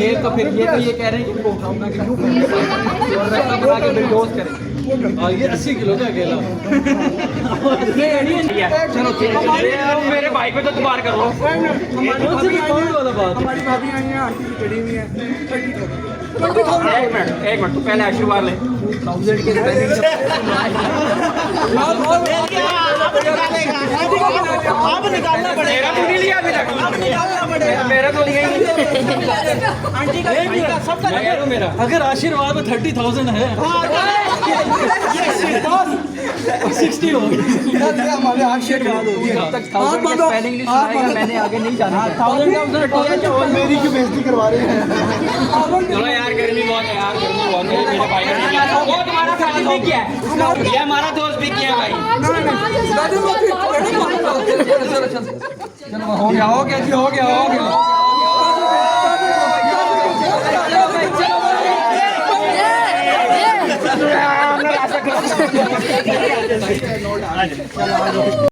ये तो फिर ये तो ये कह रहे हैं कि इनको उठाऊंगा कि और रस्ता बना के फिर डोज करें। और ये 80 किलो का अकेला चलो चलो मेरे भाई पे तो तुम्हार कर लो। हमारी भाभी आई हैं, आंटी की पड़ी हुई है। एक मिनट तू पहले आशीर्वाद ले। आप निकालना मेरा तो नहीं लिया अभी तक, मेरा तो लिया ही नहीं। आंटी का भाई का सबका मैं कह रहा हूं मेरा अगर आशीर्वाद में 30,000 है 60 हो गई। हमारे आशीर्वाद हो गया। तक स्पेलिंग नहीं सुनाएगा मैंने आगे नहीं जाना। 1000 मेरी क्यों बेइज्जती करवा रहे हैं? चलो यार गर्मी बहुत है यार, गर्मी बहुत है। मेरे भाई का नहीं किया। वो तुम्हारा साथी भी किया है, ये हमारा दोस्त भी किया है भाई। हो गया हो गया जी, हो गया हो गया।